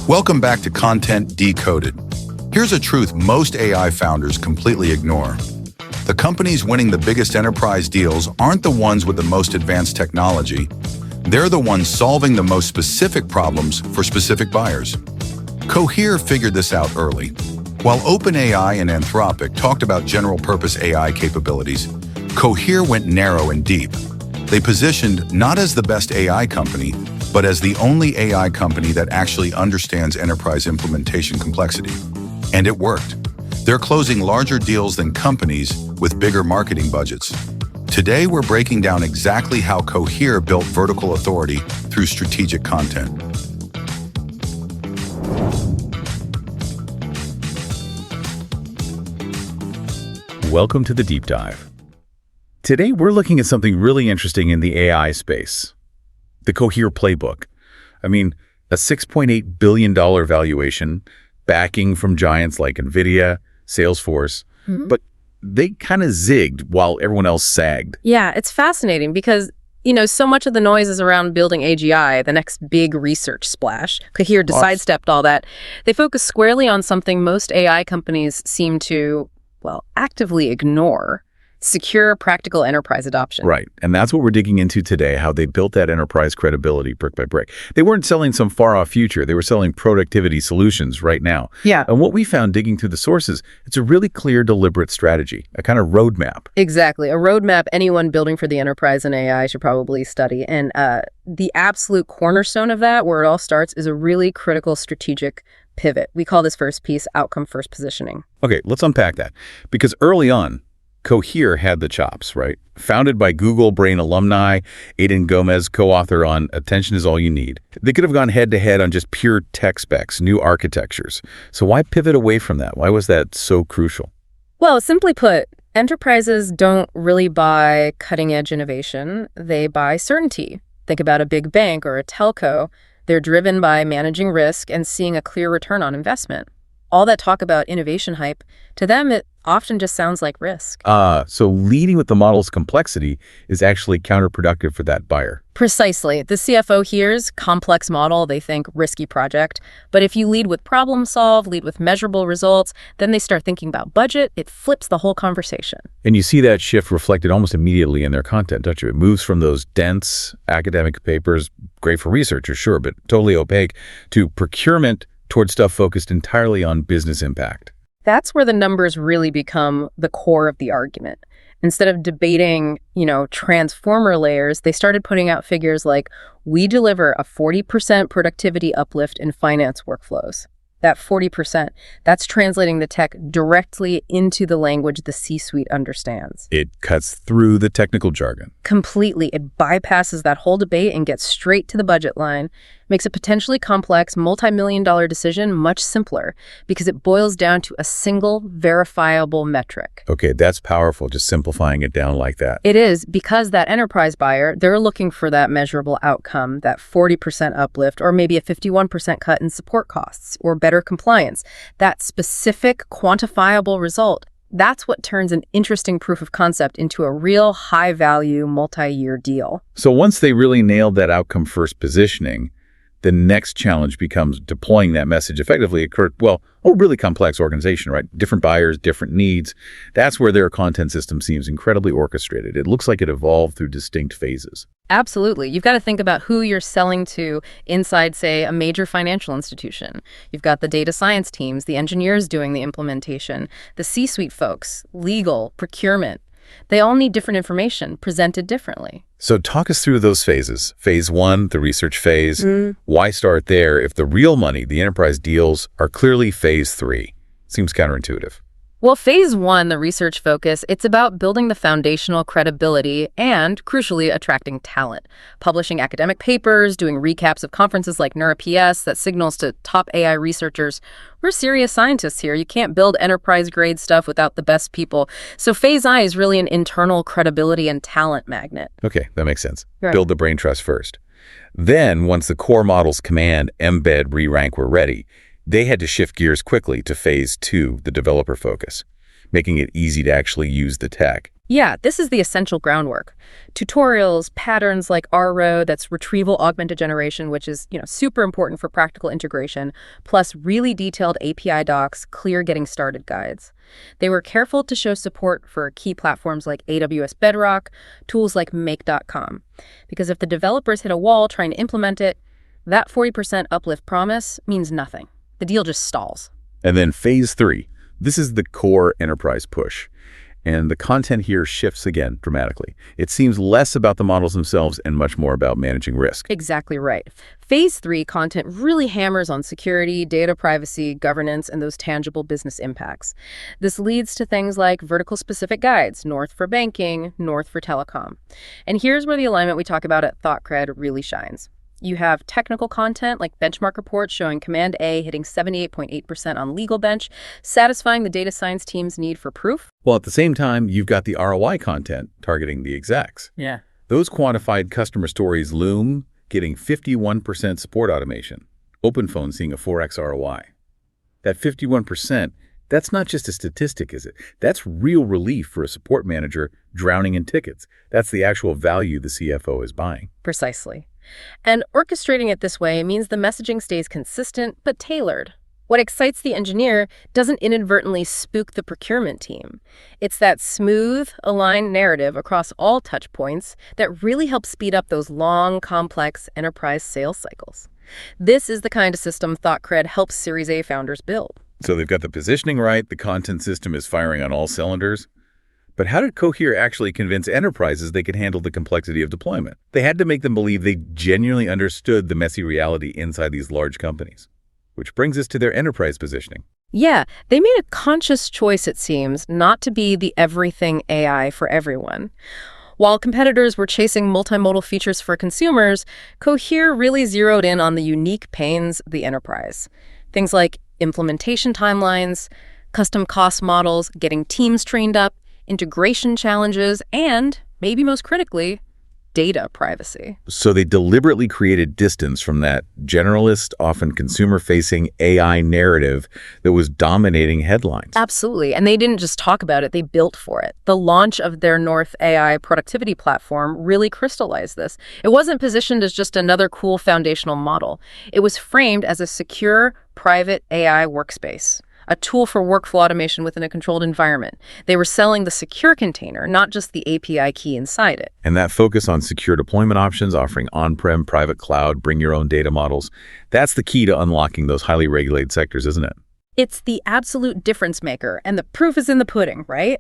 Welcome back to Content Decoded. Here's a truth most AI founders completely ignore. The companies winning the biggest enterprise deals aren't the ones with the most advanced technology. They're the ones solving the most specific problems for specific buyers. Cohere figured this out early. While OpenAI and Anthropic talked about general-purpose AI capabilities, Cohere went narrow and deep. They positioned not as the best AI company, but as the only AI company that actually understands enterprise implementation complexity. And it worked. They're closing larger deals than companies with bigger marketing budgets. Today, we're breaking down exactly how Cohere built vertical authority through strategic content. Welcome to the Deep Dive. Today, we're looking at something really interesting in the AI space. The Cohere playbook. A $6.8 billion valuation, backing from giants like NVIDIA, Salesforce, but they kind of zigged while everyone else sagged. Yeah, it's fascinating because, so much of the noise is around building AGI, the next big research splash. Cohere sidestepped all that. They focus squarely on something most AI companies seem to, actively ignore: secure, practical enterprise adoption. Right. And that's what we're digging into today, how they built that enterprise credibility brick by brick. They weren't selling some far-off future. They were selling productivity solutions right now. Yeah. And what we found digging through the sources, it's a really clear, deliberate strategy, a kind of roadmap. Exactly. A roadmap anyone building for the enterprise in AI should probably study. And the absolute cornerstone of that, where it all starts, is a really critical strategic pivot. We call this first piece outcome first positioning. Okay, let's unpack that. Because early on, Cohere had the chops, right? Founded by Google Brain alumni, Aidan Gomez, co-author on Attention is All You Need. They could have gone head-to-head on just pure tech specs, new architectures. So why pivot away from that? Why was that so crucial? Well, simply put, enterprises don't really buy cutting-edge innovation. They buy certainty. Think about a big bank or a telco. They're driven by managing risk and seeing a clear return on investment. All that talk about innovation hype, to them, it often just sounds like risk. So leading with the model's complexity is actually counterproductive for that buyer. Precisely. The CFO hears complex model, they think risky project. But if you lead with problem solve, lead with measurable results, then they start thinking about budget, it flips the whole conversation. And you see that shift reflected almost immediately in their content, don't you? It moves from those dense academic papers, great for researchers, sure, but totally opaque, to procurement towards stuff focused entirely on business impact. That's where the numbers really become the core of the argument. Instead of debating, transformer layers, they started putting out figures like, we deliver a 40% productivity uplift in finance workflows. That 40%, that's translating the tech directly into the language the C-suite understands. It cuts through the technical jargon. Completely. It bypasses that whole debate and gets straight to the budget line. Makes a potentially complex, multi-million-dollar decision much simpler because it boils down to a single, verifiable metric. Okay, that's powerful, just simplifying it down like that. It is, because that enterprise buyer, they're looking for that measurable outcome, that 40% uplift, or maybe a 51% cut in support costs, or better compliance. That specific, quantifiable result. That's what turns an interesting proof of concept into a real high-value, multi-year deal. So once they really nailed that outcome-first positioning, the next challenge becomes deploying that message effectively across, a really complex organization, right? Different buyers, different needs. That's where their content system seems incredibly orchestrated. It looks like it evolved through distinct phases. Absolutely. You've got to think about who you're selling to inside, say, a major financial institution. You've got the data science teams, the engineers doing the implementation, the C-suite folks, legal, procurement. They all need different information presented differently. So talk us through those phases. Phase one, the research phase. Why start there if the real money, the enterprise deals, are clearly phase three? Seems counterintuitive. Well, phase one, the research focus, it's about building the foundational credibility and, crucially, attracting talent. Publishing academic papers, doing recaps of conferences like NeuroPS that signals to top AI researchers, we're serious scientists here. You can't build enterprise-grade stuff without the best people. So phase I is really an internal credibility and talent magnet. Okay, that makes sense. Right. Build the brain trust first. Then, once the core models command, embed, re-rank were ready, they had to shift gears quickly to phase two, the developer focus, making it easy to actually use the tech. Yeah, this is the essential groundwork. Tutorials, patterns like RRO, that's retrieval augmented generation, which is, super important for practical integration, plus really detailed API docs, clear getting started guides. They were careful to show support for key platforms like AWS Bedrock, tools like Make.com. Because if the developers hit a wall trying to implement it, that 40% uplift promise means nothing. The deal just stalls. And then phase 3. This is the core enterprise push. And the content here shifts again dramatically. It seems less about the models themselves and much more about managing risk. Exactly right. Phase 3 content really hammers on security, data privacy, governance, and those tangible business impacts. This leads to things like vertical-specific guides, North for banking, North for telecom. And here's where the alignment we talk about at ThoughtCred really shines. You have technical content like benchmark reports showing Command A hitting 78.8% on legal bench, satisfying the data science team's need for proof. While at the same time, you've got the ROI content targeting the execs. Yeah. Those quantified customer stories loom, getting 51% support automation. OpenPhone seeing a 4x ROI. That 51%, that's not just a statistic, is it? That's real relief for a support manager drowning in tickets. That's the actual value the CFO is buying. Precisely. And orchestrating it this way means the messaging stays consistent but tailored. What excites the engineer doesn't inadvertently spook the procurement team. It's that smooth, aligned narrative across all touch points that really helps speed up those long, complex enterprise sales cycles. This is the kind of system ThoughtCred helps Series A founders build. So they've got the positioning right, the content system is firing on all cylinders. But how did Cohere actually convince enterprises they could handle the complexity of deployment? They had to make them believe they genuinely understood the messy reality inside these large companies. Which brings us to their enterprise positioning. Yeah, they made a conscious choice, it seems, not to be the everything AI for everyone. While competitors were chasing multimodal features for consumers, Cohere really zeroed in on the unique pains of the enterprise. Things like implementation timelines, custom cost models, getting teams trained up, integration challenges, and, maybe most critically, data privacy. So they deliberately created distance from that generalist, often consumer-facing AI narrative that was dominating headlines. Absolutely. And they didn't just talk about it, they built for it. The launch of their North AI productivity platform really crystallized this. It wasn't positioned as just another cool foundational model. It was framed as a secure, private AI workspace, a tool for workflow automation within a controlled environment. They were selling the secure container, not just the API key inside it. And that focus on secure deployment options, offering on-prem, private cloud, bring your own data models, that's the key to unlocking those highly regulated sectors, isn't it? It's the absolute difference maker, and the proof is in the pudding, right?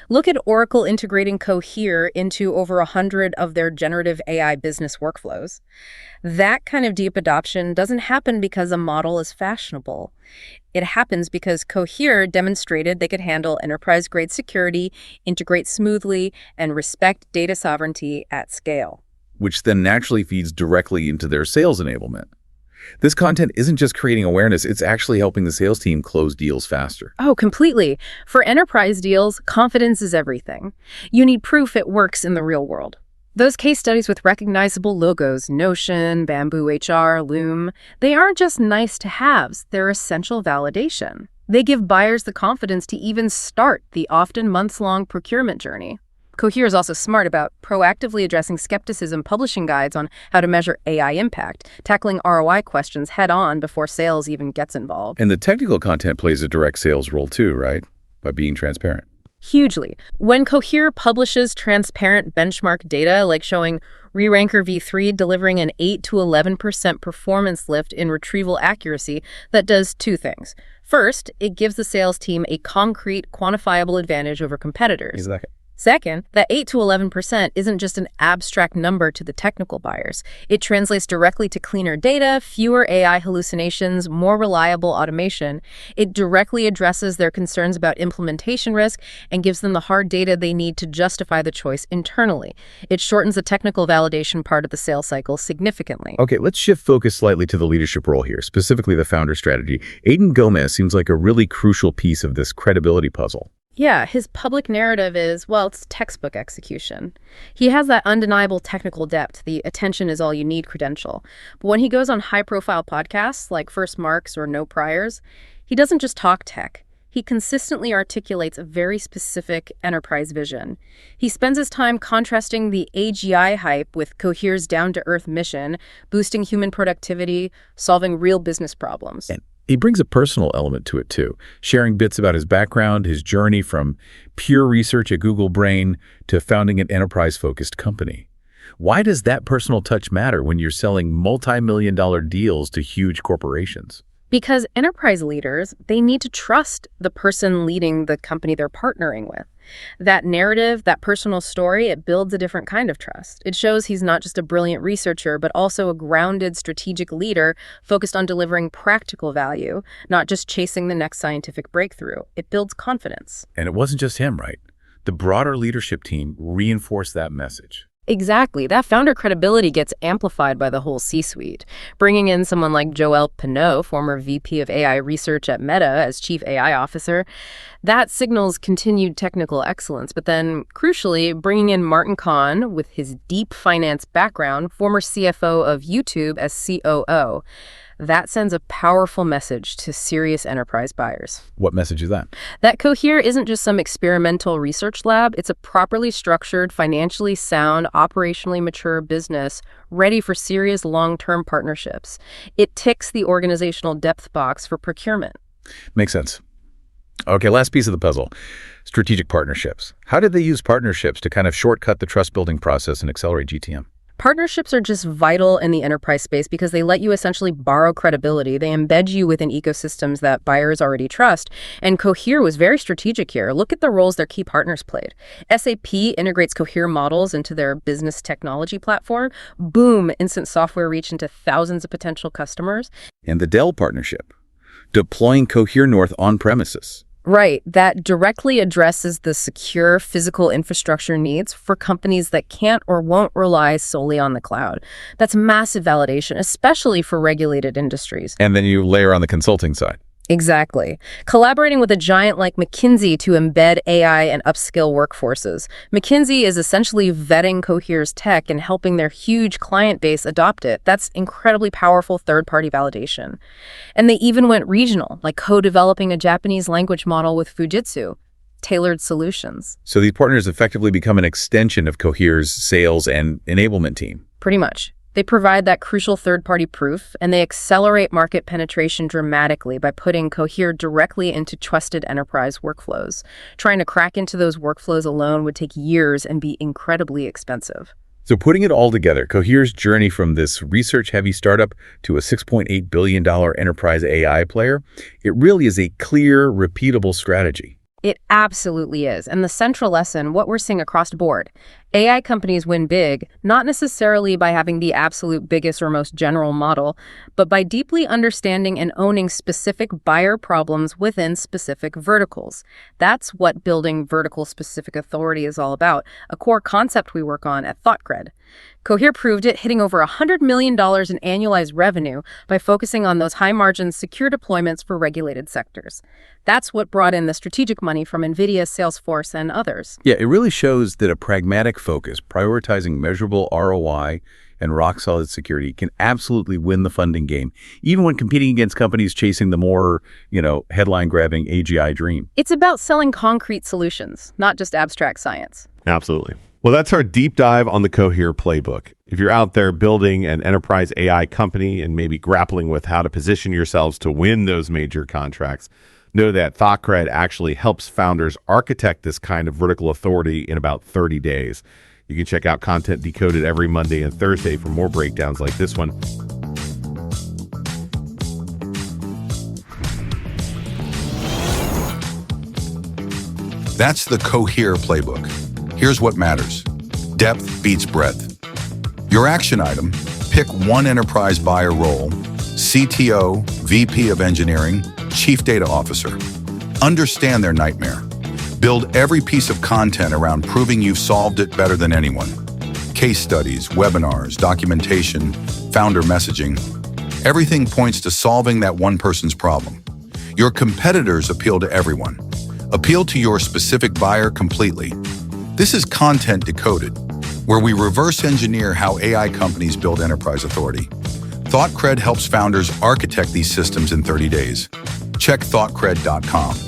Look at Oracle integrating Cohere into over 100 of their generative AI business workflows. That kind of deep adoption doesn't happen because a model is fashionable. It happens because Cohere demonstrated they could handle enterprise-grade security, integrate smoothly, and respect data sovereignty at scale. Which then naturally feeds directly into their sales enablement. This content isn't just creating awareness, it's actually helping the sales team close deals faster. Oh, completely. For enterprise deals, confidence is everything. You need proof it works in the real world. Those case studies with recognizable logos, Notion, Bamboo HR, Loom, they aren't just nice-to-haves, they're essential validation. They give buyers the confidence to even start the often months-long procurement journey. Cohere is also smart about proactively addressing skepticism, publishing guides on how to measure AI impact, tackling ROI questions head-on before sales even gets involved. And the technical content plays a direct sales role too, right? By being transparent. Hugely. When Cohere publishes transparent benchmark data, like showing ReRanker v3 delivering an 8 to 11% performance lift in retrieval accuracy, that does two things. First, it gives the sales team a concrete, quantifiable advantage over competitors. Exactly. Second, that 8 to 11% isn't just an abstract number to the technical buyers. It translates directly to cleaner data, fewer AI hallucinations, more reliable automation. It directly addresses their concerns about implementation risk and gives them the hard data they need to justify the choice internally. It shortens the technical validation part of the sales cycle significantly. Okay, let's shift focus slightly to the leadership role here, specifically the founder strategy. Aidan Gomez seems like a really crucial piece of this credibility puzzle. Yeah, his public narrative is, well, it's textbook execution. He has that undeniable technical depth, the attention is all you need credential. But when he goes on high-profile podcasts like First Marks or No Priors, he doesn't just talk tech. He He consistently articulates a very specific enterprise vision. He spends his time contrasting the AGI hype with Cohere's down-to-earth mission, boosting human productivity, solving real business problems. And he brings a personal element to it, too, sharing bits about his background, his journey from pure research at Google Brain to founding an enterprise-focused company. Why does that personal touch matter when you're selling multi-million-dollar deals to huge corporations? Because enterprise leaders, they need to trust the person leading the company they're partnering with. That narrative, that personal story, it builds a different kind of trust. It shows he's not just a brilliant researcher, but also a grounded strategic leader focused on delivering practical value, not just chasing the next scientific breakthrough. It builds confidence. And it wasn't just him, right? The broader leadership team reinforced that message. Exactly. That founder credibility gets amplified by the whole C-suite. Bringing in someone like Joël Pineau, former VP of AI research at Meta as chief AI officer, that signals continued technical excellence. But then, crucially, bringing in Martin Kahn with his deep finance background, former CFO of YouTube as COO, that sends a powerful message to serious enterprise buyers. What message is that? That Cohere isn't just some experimental research lab. It's a properly structured, financially sound, operationally mature business ready for serious long-term partnerships. It ticks the organizational depth box for procurement. Makes sense. Okay, last piece of the puzzle. Strategic partnerships. How did they use partnerships to kind of shortcut the trust-building process and accelerate GTM? Partnerships are just vital in the enterprise space because they let you essentially borrow credibility. They embed you within ecosystems that buyers already trust. And Cohere was very strategic here. Look at the roles their key partners played. SAP integrates Cohere models into their business technology platform. Boom, instant software reach into thousands of potential customers. And the Dell partnership, deploying Cohere North on-premises. Right, that directly addresses the secure physical infrastructure needs for companies that can't or won't rely solely on the cloud. That's massive validation, especially for regulated industries. And then you layer on the consulting side. Exactly. Collaborating with a giant like McKinsey to embed AI and upskill workforces. McKinsey is essentially vetting Cohere's tech and helping their huge client base adopt it. That's incredibly powerful third-party validation. And they even went regional, like co-developing a Japanese language model with Fujitsu. Tailored solutions. So these partners effectively become an extension of Cohere's sales and enablement team. Pretty much. They provide that crucial third-party proof, and they accelerate market penetration dramatically by putting Cohere directly into trusted enterprise workflows. Trying to crack into those workflows alone would take years and be incredibly expensive. So putting it all together, Cohere's journey from this research-heavy startup to a $6.8 billion enterprise AI player, it really is a clear, repeatable strategy. It absolutely is. And the central lesson, what we're seeing across the board, AI companies win big, not necessarily by having the absolute biggest or most general model, but by deeply understanding and owning specific buyer problems within specific verticals. That's what building vertical-specific authority is all about, a core concept we work on at ThoughtCred. Cohere proved it, hitting over $100 million in annualized revenue by focusing on those high-margin, secure deployments for regulated sectors. That's what brought in the strategic money from NVIDIA, Salesforce, and others. Yeah, it really shows that a pragmatic focus, prioritizing measurable ROI and rock-solid security can absolutely win the funding game, even when competing against companies chasing the more, headline-grabbing AGI dream. It's about selling concrete solutions, not just abstract science. Absolutely. Well, that's our deep dive on the Cohere playbook. If you're out there building an enterprise AI company and maybe grappling with how to position yourselves to win those major contracts, know that ThoughtCred actually helps founders architect this kind of vertical authority in about 30 days. You can check out Content Decoded every Monday and Thursday for more breakdowns like this one. That's the Cohere playbook. Here's what matters. Depth beats breadth. Your action item, pick one enterprise buyer role, CTO, VP of Engineering, Chief Data Officer. Understand their nightmare. Build every piece of content around proving you've solved it better than anyone. Case studies, webinars, documentation, founder messaging. Everything points to solving that one person's problem. Your competitors appeal to everyone. Appeal to your specific buyer completely. This is Content Decoded, where we reverse engineer how AI companies build enterprise authority. ThoughtCred helps founders architect these systems in 30 days. Check thoughtcred.com.